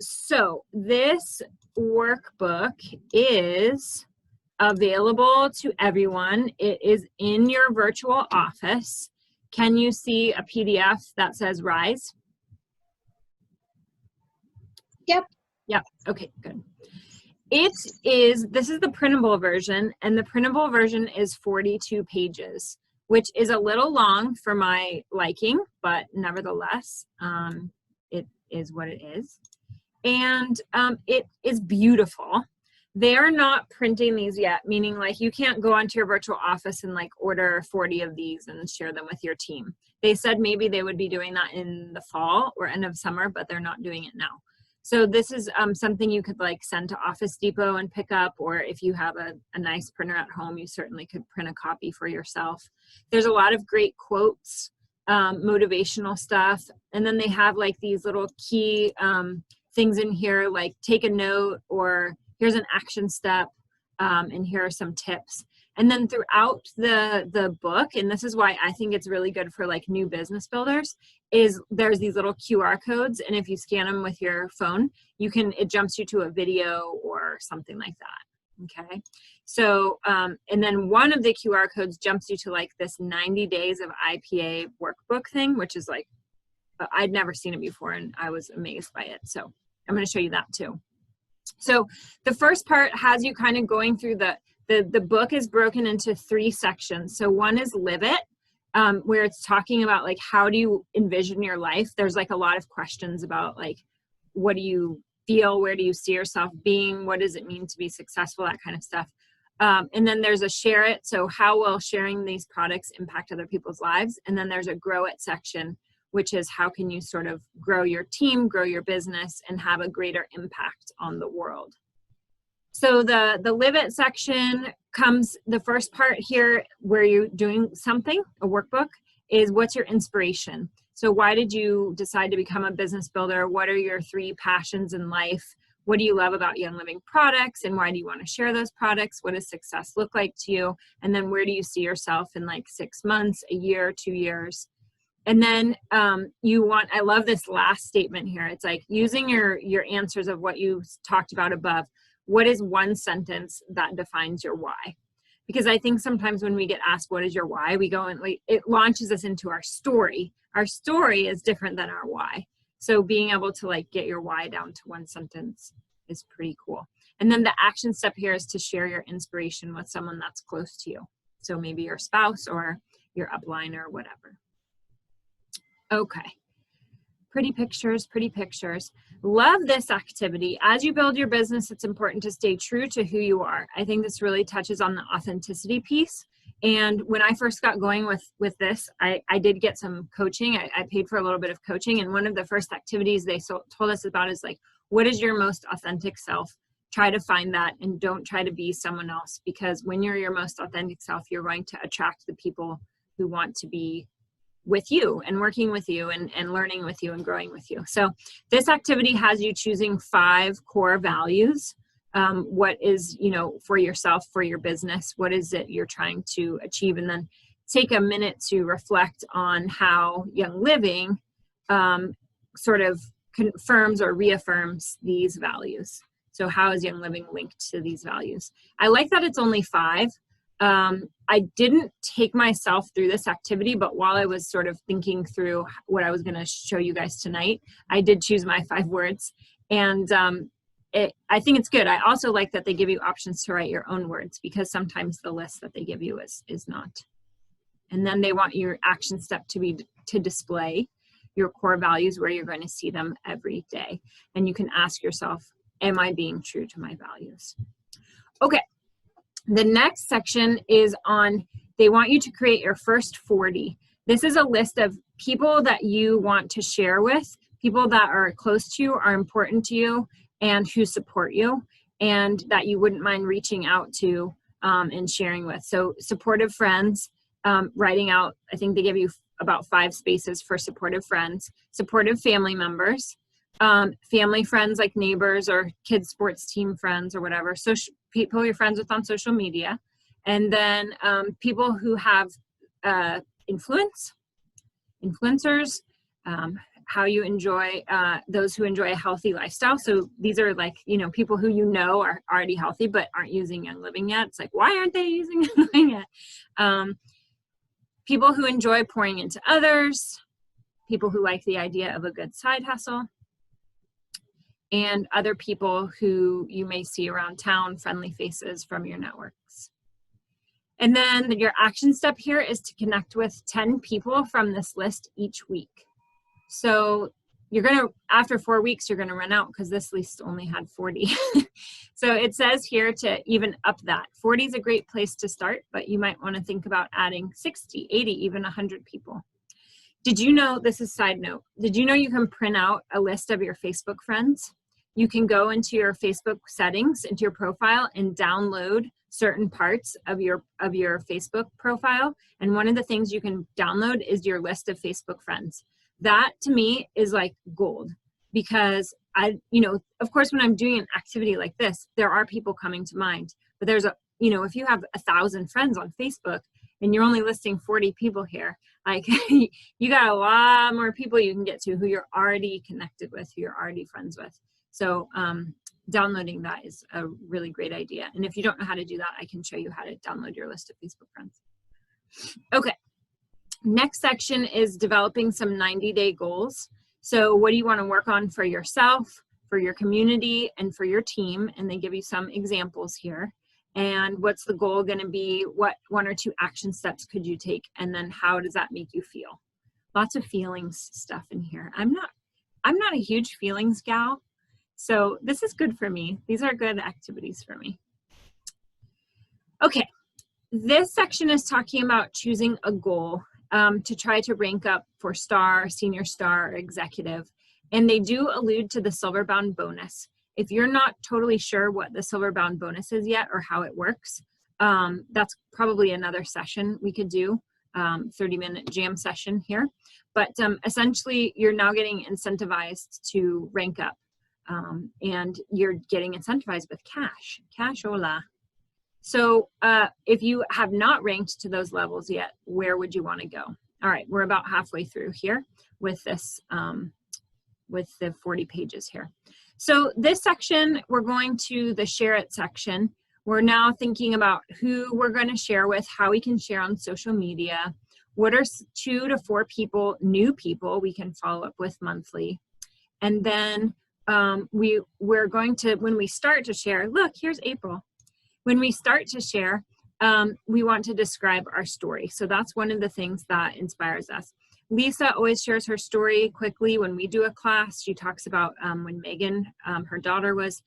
So this workbook is available to everyone. It is in your virtual office. Can you see a PDF that says Rise? Yep. Yep. Okay, good. This is the printable version, and the printable version is 42 pages, which is a little long for my liking, but nevertheless, it is what it is. And it is beautiful. They're not printing these yet, meaning like you can't go onto your virtual office and like order 40 of these and share them with your team. They said maybe they would be doing that in the fall or end of summer, but they're not doing it now. So this is something you could like send to Office Depot and pick up, or if you have a nice printer at home, you certainly could print a copy for yourself. There's a lot of great quotes, motivational stuff, and then they have like these little key things in here, like take a note, or here's an action step, and here are some tips. And then throughout the book, and this is why I think it's really good for like new business builders, is there's these little QR codes, and if you scan them with your phone, it jumps you to a video or something like that. Okay, so and then one of the QR codes jumps you to like this 90 days of IPA workbook thing, which is like, I'd never seen it before and I was amazed by it. So I'm going to show you that too. So the first part has you kind of going through the book is broken into 3 sections. So one is Live It, where it's talking about like, how do you envision your life? There's like a lot of questions about like, what do you feel? Where do you see yourself being? What does it mean to be successful? That kind of stuff. And then there's a Share It. So how will sharing these products impact other people's lives? And then there's a Grow It section, which is how can you sort of grow your team, grow your business, and have a greater impact on the world. So the Live It section comes, the first part here where you're doing something, a workbook, is what's your inspiration? So why did you decide to become a business builder? What are your 3 passions in life? What do you love about Young Living products, and why do you want to share those products? What does success look like to you? And then where do you see yourself in like 6 months, a year, 2 years? And then I love this last statement here. It's like using your answers of what you talked about above. What is one sentence that defines your why? Because I think sometimes when we get asked, what is your why? We go and it launches us into our story. Our story is different than our why. So being able to like get your why down to one sentence is pretty cool. And then the action step here is to share your inspiration with someone that's close to you. So maybe your spouse or your upline or whatever. Okay. Pretty pictures, pretty pictures. Love this activity. As you build your business, it's important to stay true to who you are. I think this really touches on the authenticity piece. And when I first got going with this, I did get some coaching. I paid for a little bit of coaching. And one of the first activities they told us about is like, what is your most authentic self? Try to find that and don't try to be someone else, because when you're your most authentic self, you're going to attract the people who want to be with you and working with you and learning with you and growing with you. So this activity has you choosing 5 core values. What is, for yourself, for your business, what is it you're trying to achieve? And then take a minute to reflect on how Young Living sort of confirms or reaffirms these values. So how is Young Living linked to these values? I like that it's only 5. I didn't take myself through this activity, but while I was sort of thinking through what I was going to show you guys tonight, I did choose my 5 words. And I think it's good. I also like that they give you options to write your own words, because sometimes the list that they give you is not. And then they want your action step to display your core values where you're going to see them every day. And you can ask yourself, am I being true to my values? Okay. The next section is on, they want you to create your first 40. This is a list of people that you want to share with, people that are close to you, are important to you, and who support you, and that you wouldn't mind reaching out to and sharing with. So supportive friends, writing out, I think they give you about 5 spaces for supportive friends, supportive family members, family friends like neighbors or kids sports team friends or whatever, so people you're friends with on social media, and then people who have influencers, how you enjoy, those who enjoy a healthy lifestyle. So these are like, you know, people who you know are already healthy but aren't using Young Living yet. It's like, why aren't they using Young Living yet? People who enjoy pouring into others, people who like the idea of a good side hustle, and other people who you may see around town, friendly faces from your networks. And then your action step here is to connect with 10 people from this list each week. So you're gonna, after 4 weeks, you're gonna run out because this list only had 40. So it says here to even up that. 40 is a great place to start, but you might wanna think about adding 60, 80, even 100 people. Did you know, this is a side note, did you know you can print out a list of your Facebook friends? You can go into your Facebook settings, into your profile, and download certain parts of your Facebook profile. And one of the things you can download is your list of Facebook friends. That to me is like gold, because you know, of course, when I'm doing an activity like this, there are people coming to mind, but there's you know, if you have 1,000 friends on Facebook and you're only listing 40 people here, like you got a lot more people you can get to who you're already connected with, who you're already friends with. So downloading that is a really great idea. And if you don't know how to do that, I can show you how to download your list of Facebook friends. Okay, next section is developing some 90-day goals. So what do you want to work on for yourself, for your community, and for your team? And they give you some examples here. And what's the goal going to be? What 1 or 2 action steps could you take? And then how does that make you feel? Lots of feelings stuff in here. I'm not a huge feelings gal. So this is good for me. These are good activities for me. Okay, this section is talking about choosing a goal to try to rank up for star, senior star, or executive. And they do allude to the silver bound bonus. If you're not totally sure what the silver bound bonus is yet or how it works, that's probably another session we could do, 30-minute jam session here. But essentially, you're now getting incentivized to rank up. And you're getting incentivized with cash, cashola. So if you have not ranked to those levels yet, where would you want to go? All right, we're about halfway through here with this, with the 40 pages here. So this section, we're going to the share it section. We're now thinking about who we're going to share with, how we can share on social media, what are 2 to 4 people, new people we can follow up with monthly. And then we're going to, when we start to share, look, here's April. When we start to share, we want to describe our story. So that's one of the things that inspires us. Lisa always shares her story quickly when we do a class. She talks about when Megan, her daughter, was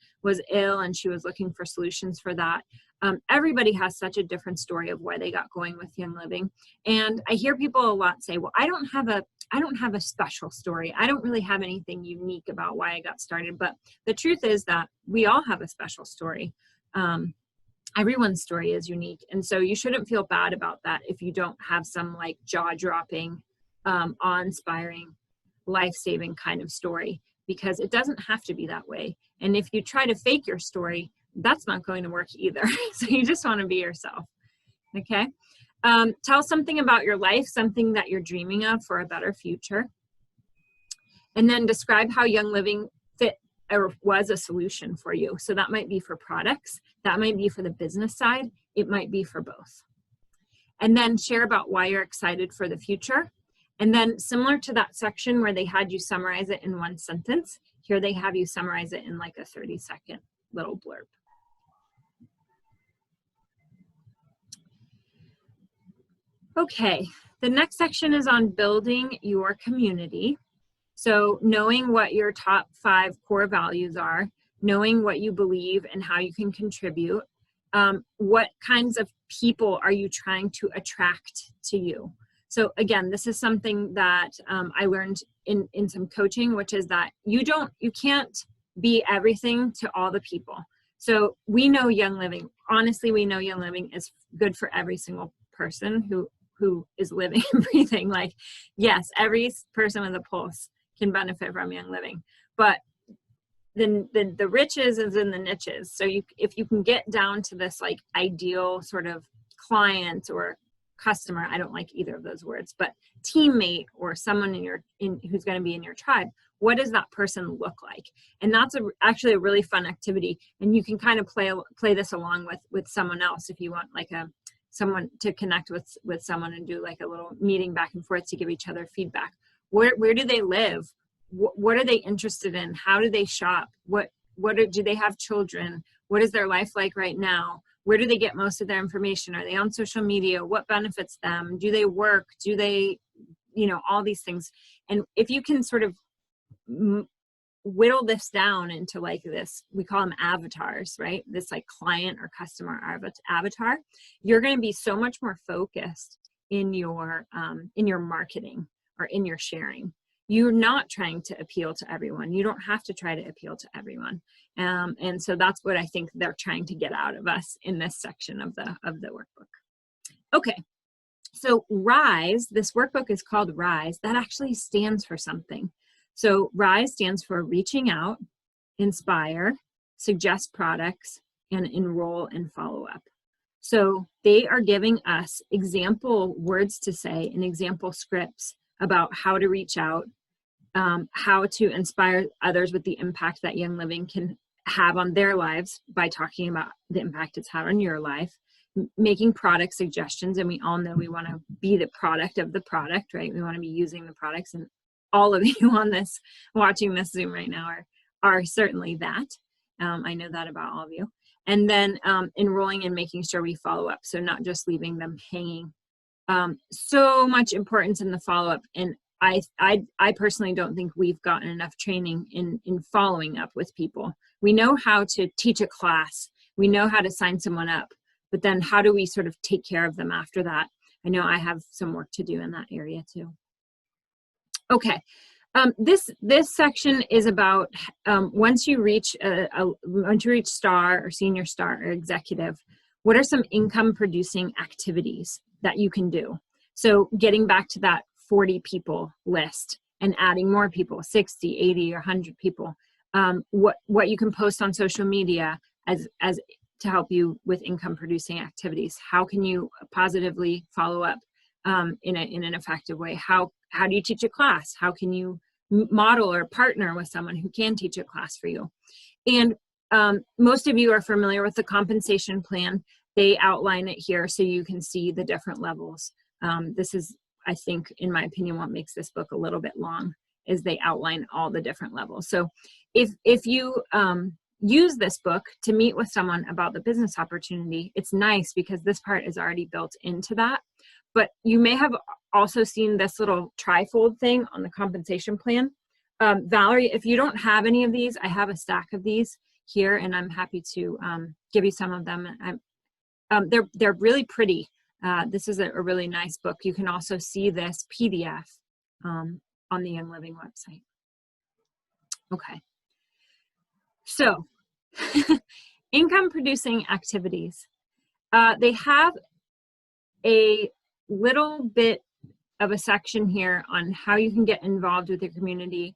ill and she was looking for solutions for that. Everybody has such a different story of why they got going with Young Living. And I hear people a lot say, well, I don't have a special story. I don't really have anything unique about why I got started. But the truth is that we all have a special story. Everyone's story is unique. And so you shouldn't feel bad about that if you don't have some like jaw-dropping, awe-inspiring, life-saving kind of story, because it doesn't have to be that way. And if you try to fake your story, that's not going to work either. So you just want to be yourself. Okay. Tell something about your life, something that you're dreaming of for a better future. And then describe how Young Living fit or was a solution for you. So that might be for products, that might be for the business side, it might be for both. And then share about why you're excited for the future. And then similar to that section where they had you summarize it in 1 sentence, here they have you summarize it in like a 30-second little blurb. Okay, the next section is on building your community. So knowing what your top 5 core values are, knowing what you believe and how you can contribute, what kinds of people are you trying to attract to you? So again, this is something that I learned in some coaching, which is that you can't be everything to all the people. So we know Young Living, honestly, we know Young Living is good for every single person who is living and breathing. Like, yes, every person with a pulse can benefit from Young Living, but the riches is in the niches. So if you can get down to this like ideal sort of client or customer, I don't like either of those words, but teammate or someone who's going to be in your tribe, what does that person look like? And that's actually a really fun activity. And you can kind of play this along with someone else if you want, like someone to connect with someone and do like a little meeting back and forth to give each other feedback. Where do they live? What are they interested in? How do they shop? Do they have children? What is their life like right now? Where do they get most of their information? Are they on social media? What benefits them? Do they work? Do they, all these things. And if you can sort of whittle this down into like this, we call them avatars, right? This like client or customer avatar, you're going to be so much more focused in your marketing or in your sharing. You're not trying to appeal to everyone. You don't have to try to appeal to everyone. And so that's what I think they're trying to get out of us in this section of the workbook. Okay, so RISE, this workbook is called RISE. That actually stands for something. So RISE stands for reaching out, inspire, suggest products, and enroll and follow up. So they are giving us example words to say and example scripts about how to reach out, how to inspire others with the impact that Young Living can have on their lives by talking about the impact it's had on your life, making product suggestions. And we all know we want to be the product of the product, right? We want to be using the products, and all of you on this, watching this Zoom right now are certainly that. I know that about all of you. And then enrolling and making sure we follow up. So not just leaving them hanging. So much importance in the follow-up. And I personally don't think we've gotten enough training in following up with people. We know how to teach a class. We know how to sign someone up. But then how do we sort of take care of them after that? I know I have some work to do in that area too. Okay. This section is about once you reach star or senior star or executive, what are some income producing activities that you can do? So getting back to that 40 people list and adding more people, 60, 80, or 100 people, what you can post on social media as to help you with income producing activities. How can you positively follow up in an effective way? How do you teach a class? How can you model or partner with someone who can teach a class for you? And most of you are familiar with the compensation plan. They outline it here so you can see the different levels. This is, I think, in my opinion, what makes this book a little bit long, is they outline all the different levels. So if you use this book to meet with someone about the business opportunity, it's nice because this part is already built into that. But you may have also seen this little trifold thing on the compensation plan. Valerie, if you don't have any of these, I have a stack of these here, and I'm happy to give you some of them. They're really pretty. This is a really nice book. You can also see this PDF on the Young Living website. Okay. So income producing activities. They have a little bit of a section here on how you can get involved with your community,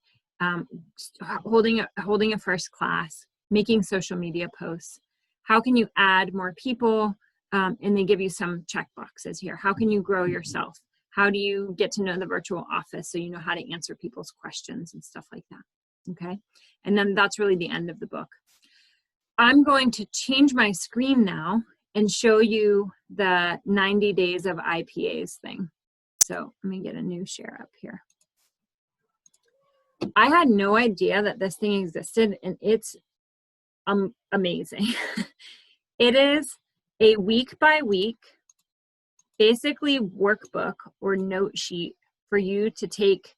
holding a first class, making social media posts. How can you add more people? And they give you some check boxes here. How can you grow yourself? How do you get to know the virtual office so you know how to answer people's questions and stuff like that? Okay. And then that's really the end of the book. I'm going to change my screen now and show you the 90 days of IPAs thing. So let me get a new share up here. I had no idea that this thing existed, and it's amazing. It is a week by week, basically workbook or note sheet for you to take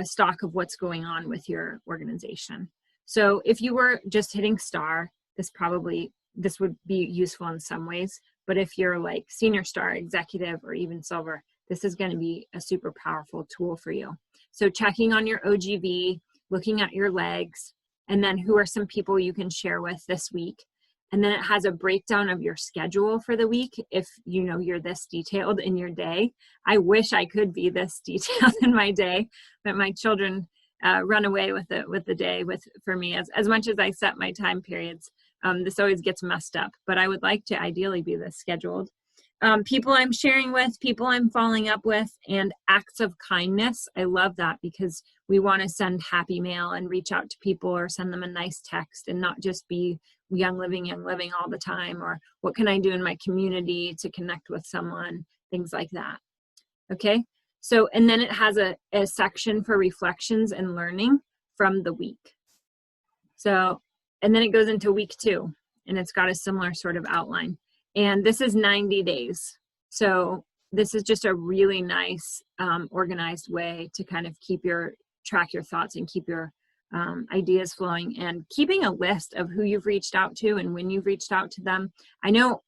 stock of what's going on with your organization. So if you were just hitting star, this would be useful in some ways. But if you're like senior star, executive, or even silver, this is going to be a super powerful tool for you. So checking on your OGV, looking at your legs, and then who are some people you can share with this week. And then it has a breakdown of your schedule for the week if you know you're this detailed in your day. I wish I could be this detailed in my day, but my children run away with the day for me. As much as I set my time periods, this always gets messed up. But I would like to ideally be this scheduled. people I'm sharing with, people I'm following up with, and acts of kindness. I love that because we want to send happy mail and reach out to people or send them a nice text and not just be young living all the time, or what can I do in my community to connect with someone, things like that. Okay, so, and then it has a section for reflections and learning from the week. So, and then it goes into week 2, and it's got a similar sort of outline. And this is 90 days. So this is just a really nice organized way to kind of track your thoughts and keep your ideas flowing, and keeping a list of who you've reached out to and when you've reached out to them. I know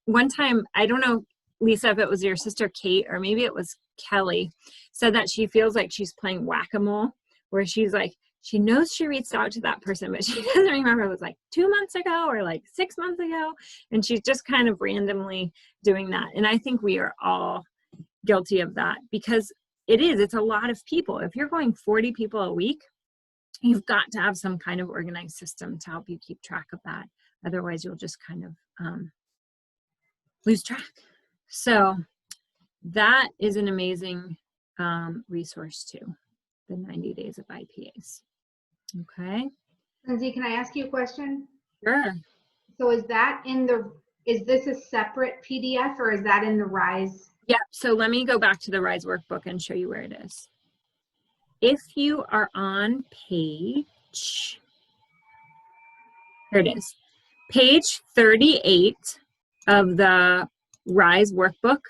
one time, I don't know, Lisa, if it was your sister Kate or maybe it was Kelly, said that she feels like she's playing whack-a-mole, where she's like, she knows she reached out to that person, but she doesn't remember it was like 2 months ago or like 6 months ago. And she's just kind of randomly doing that. And I think we are all guilty of that, because it's a lot of people. If you're going 40 people a week, you've got to have some kind of organized system to help you keep track of that. Otherwise, you'll just kind of lose track. So that is an amazing resource too, the 90 days of IPAs. Okay. Lindsay, can I ask you a question? Sure. So is this a separate PDF or is that in the RISE? Yeah, so let me go back to the RISE workbook and show you where it is. If you are on page, here it is, page 38 of the RISE workbook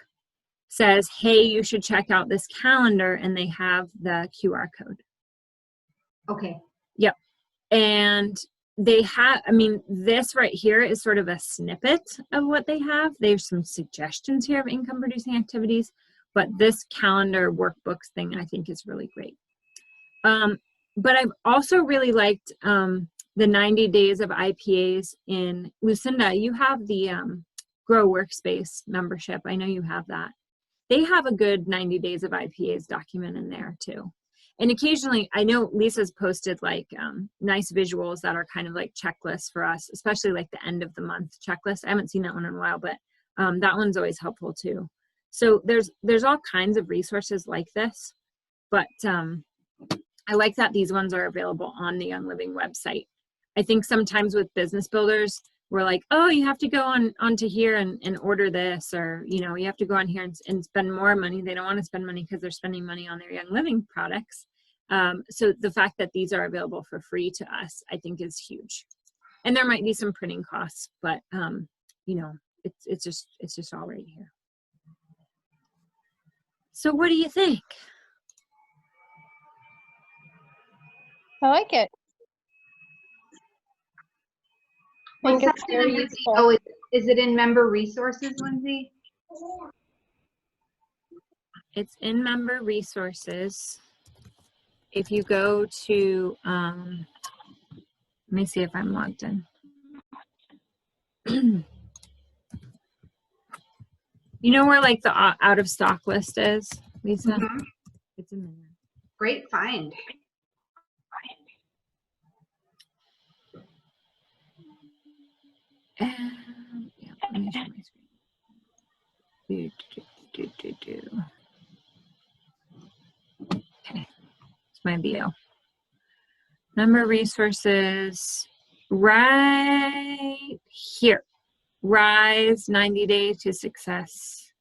says, hey, you should check out this calendar, and they have the QR code. Okay. Yep. And they have, I mean, this right here is sort of a snippet of what they have. There's some suggestions here of income producing activities, but this calendar workbooks thing I think is really great. But I've also really liked the 90 days of IPAs in, Lucinda, you have the Grow Workspace membership. I know you have that. They have a good 90 days of IPAs document in there too. And occasionally, I know Lisa's posted like nice visuals that are kind of like checklists for us, especially like the end of the month checklist. I haven't seen that one in a while, but that one's always helpful too. So there's all kinds of resources like this, but I like that these ones are available on the Young Living website. I think sometimes with business builders, we're like, oh, you have to go onto here and order this, or, you know, you have to go on here and spend more money. They don't want to spend money because they're spending money on their Young Living products. So the fact that these are available for free to us, I think is huge. And there might be some printing costs, but you know, it's just all right here. So what do you think? I like it. I think it's very useful. Oh, is it in member resources, Lindsay? It's in member resources. If you go to, let me see if I'm logged in. You know where like the out of stock list is, Lisa? Mm-hmm. It's in there. Great find. Yeah, let me share my screen. Okay, it's my bio. Member resources right here. Rise 90 Days to Success.